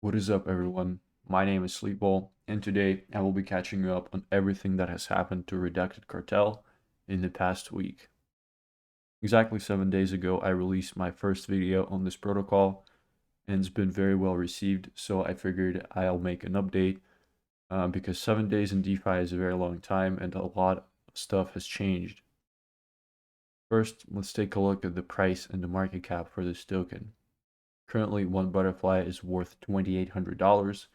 What is up, everyone? My name is Sleepball, and today I will be catching you up on everything that has happened to Redacted Cartel in the past week. Exactly 7 days ago, I released my first video on this protocol, and it's been very well received, so I figured I'll make an update because 7 days in DeFi is a very long time, and a lot of stuff has changed. First, let's take a look at the price and the market cap for this token. Currently, one butterfly is worth $2,800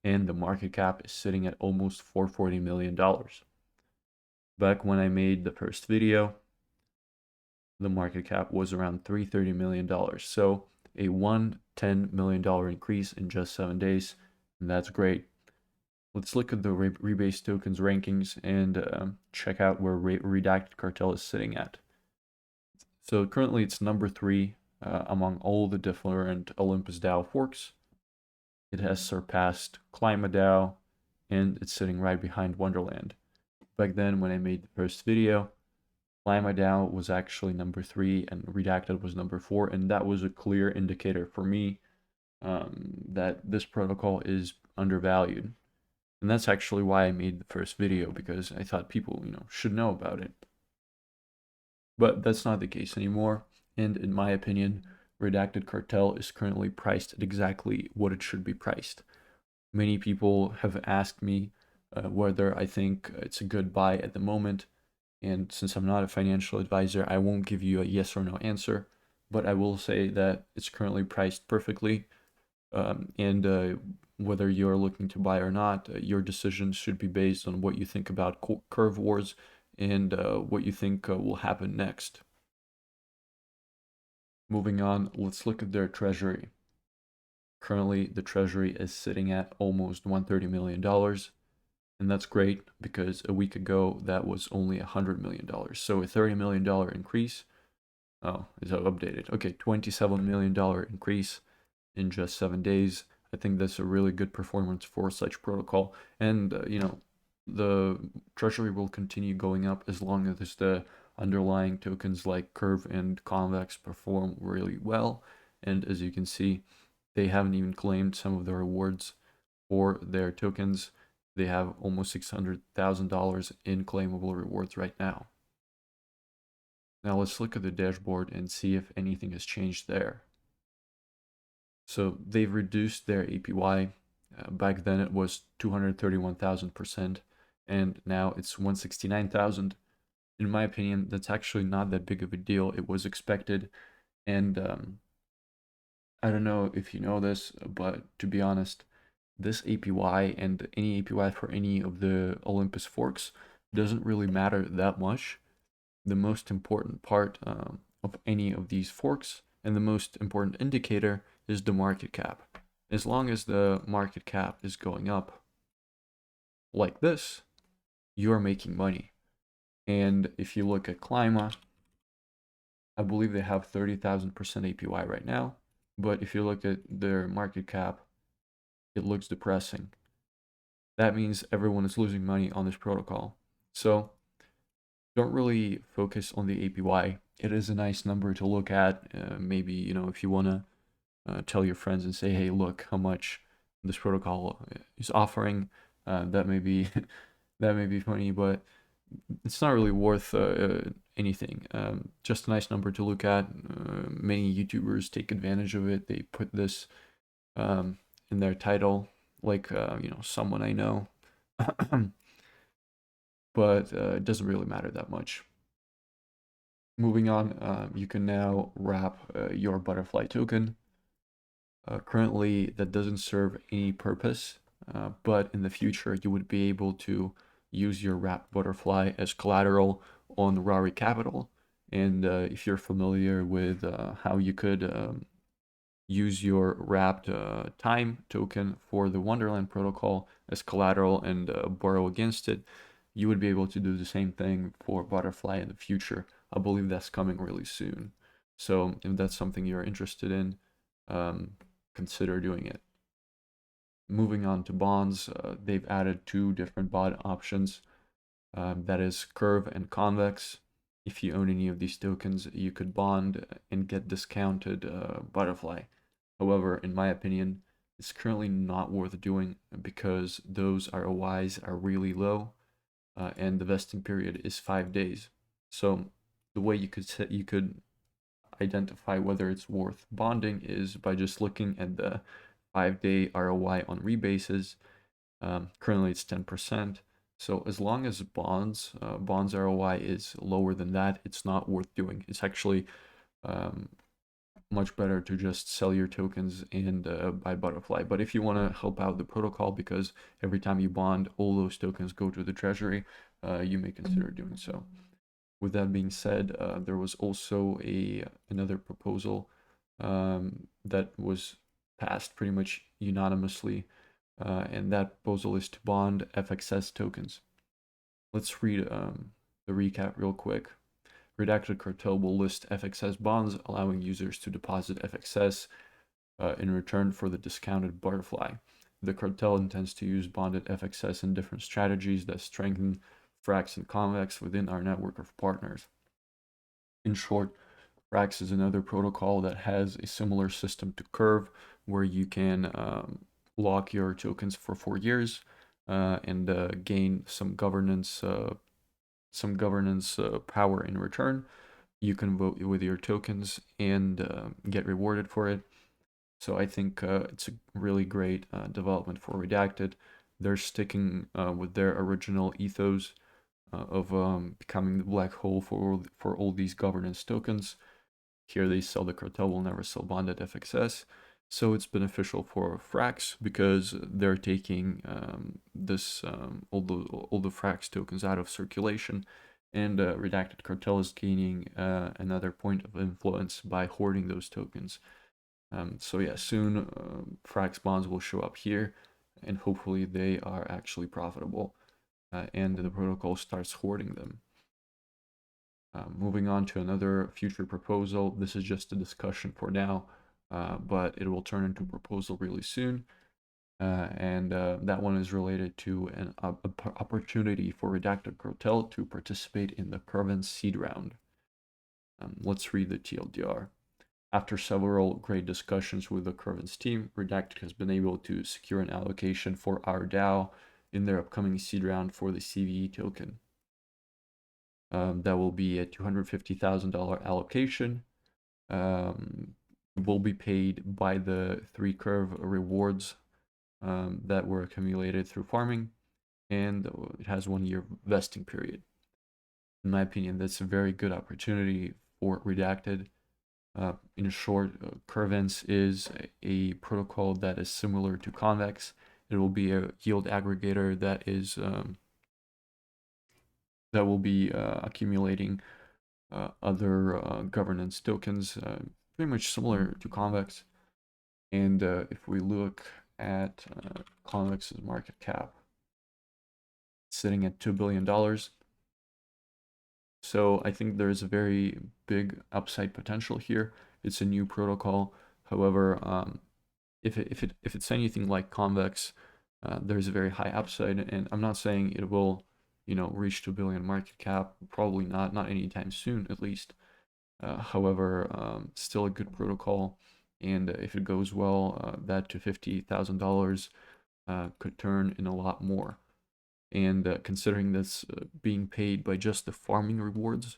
and the market cap is sitting at almost $440 million. Back when I made the first video, the market cap was around $330 million. So a $110 million increase in just 7 days, and that's great. Let's look at the Rebase tokens rankings and check out where Redacted Cartel is sitting at. So currently it's number 3 among all the different Olympus DAO forks. It has surpassed Clima DAO, and it's sitting right behind Wonderland. Back then, when I made the first video, Clima DAO was actually number 3 and Redacted was number 4, and that was a clear indicator for me that this protocol is undervalued. And that's actually why I made the first video, because I thought people, should know about it. But that's not the case anymore, and in my opinion, Redacted Cartel is currently priced at exactly what it should be priced. Many people have asked me whether I think it's a good buy at the moment, and since I'm not a financial advisor, I won't give you a yes or no answer, but I will say that it's currently priced perfectly, and whether you're looking to buy or not, your decisions should be based on what you think about curve wars and what you think will happen next. Moving on, let's look at their treasury. Currently, the treasury is sitting at almost $130 million, and that's great because a week ago that was only $100 million. So a $30 million increase. Oh, is that updated? Okay, $27 million increase in just 7 days. I think that's a really good performance for such protocol. And, the treasury will continue going up as long as the underlying tokens like Curve and Convex perform really well. And as you can see, they haven't even claimed some of the rewards for their tokens. They have almost $600,000 in claimable rewards right now. Now let's look at the dashboard and see if anything has changed there. So they've reduced their APY. Back then it was 231,000%, and now it's 169,000. In my opinion, that's actually not that big of a deal. It was expected, and I don't know if you know this, but to be honest, this APY and any APY for any of the Olympus forks doesn't really matter that much. The most important part of any of these forks and the most important indicator is the market cap. As long as the market cap is going up like this, you're making money. And if you look at Clima, I believe they have 30,000% APY right now. But if you look at their market cap, it looks depressing. That means everyone is losing money on this protocol. So don't really focus on the APY. It is a nice number to look at. Maybe, if you want to tell your friends and say, hey, look how much this protocol is offering. That may be that may be funny, but it's not really worth anything. Just a nice number to look at. Many YouTubers take advantage of it. They put this in their title, like someone I know. But it doesn't really matter that much. Moving on, you can now wrap your butterfly token. Currently, that doesn't serve any purpose, but in the future, you would be able to use your wrapped butterfly as collateral on Rari Capital. And if you're familiar with how you could use your wrapped time token for the Wonderland protocol as collateral and borrow against it, you would be able to do the same thing for Butterfly in the future. I believe that's coming really soon. So if that's something you're interested in, consider doing it. Moving on to bonds, they've added 2 different bond options. That is Curve and Convex. If you own any of these tokens, you could bond and get discounted Butterfly. However, in my opinion, it's currently not worth doing because those ROIs are really low, and the vesting period is 5 days. So the way you could identify whether it's worth bonding is by just looking at the 5-day ROI on rebases. Currently it's 10%. So as long as bonds ROI is lower than that, it's not worth doing. It's actually um, much better to just sell your tokens and buy Butterfly. But if you want to help out the protocol, because every time you bond, all those tokens go to the treasury, you may consider doing so. With that being said, there was also another proposal that was passed pretty much unanimously, and that proposal is to bond FXS tokens. Let's read the recap real quick. Redacted Cartel will list FXS bonds, allowing users to deposit FXS in return for the discounted Butterfly. The cartel intends to use bonded FXS in different strategies that strengthen Frax and Convex within our network of partners. In short, Frax is another protocol that has a similar system to Curve, where you can lock your tokens for 4 years and gain some governance power in return. You can vote with your tokens and get rewarded for it. So I think it's a really great development for Redacted. They're sticking with their original ethos of becoming the black hole for all these governance tokens. Here they sell the cartel will never sell bonded FXS. So it's beneficial for Frax because they're taking all the Frax tokens out of circulation, and Redacted Cartel is gaining another point of influence by hoarding those tokens. So yeah, soon Frax bonds will show up here, and hopefully they are actually profitable, and the protocol starts hoarding them. Moving on to another future proposal. This is just a discussion for now, but it will turn into a proposal really soon. And that one is related to an opportunity for Redacted Cartel to participate in the Curvens seed round. Let's read the TLDR. After several great discussions with the Curvens team, Redacted has been able to secure an allocation for our DAO in their upcoming seed round for the CVE token. That will be a $250,000 allocation. Will be paid by the 3 curve rewards that were accumulated through farming, and it has 1 year vesting period. In my opinion, that's a very good opportunity for Redacted. In short, Curvens is a protocol that is similar to Convex. It will be a yield aggregator that will be accumulating other governance tokens, pretty much similar to Convex. And if we look at Convex's market cap, it's sitting at $2 billion. So I think there's a very big upside potential here. It's a new protocol. However, if it's anything like Convex, there's a very high upside, and I'm not saying it will, reach 2 billion market cap. Probably not anytime soon, at least. However, still a good protocol, and if it goes well, that to $50,000 could turn in a lot more. And considering this being paid by just the farming rewards,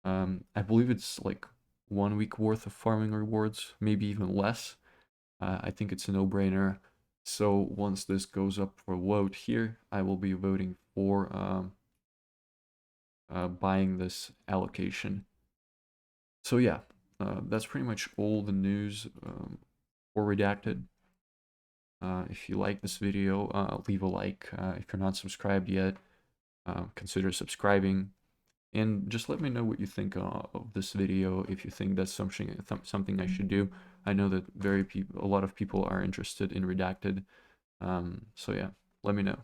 I believe it's like 1 week worth of farming rewards, maybe even less. I think it's a no-brainer. So once this goes up for vote here, I will be voting for buying this allocation. So yeah, that's pretty much all the news for Redacted. If you like this video, leave a like. If you're not subscribed yet, consider subscribing. And just let me know what you think of this video, if you think that's something I should do. I know that a lot of people are interested in Redacted. So yeah, let me know.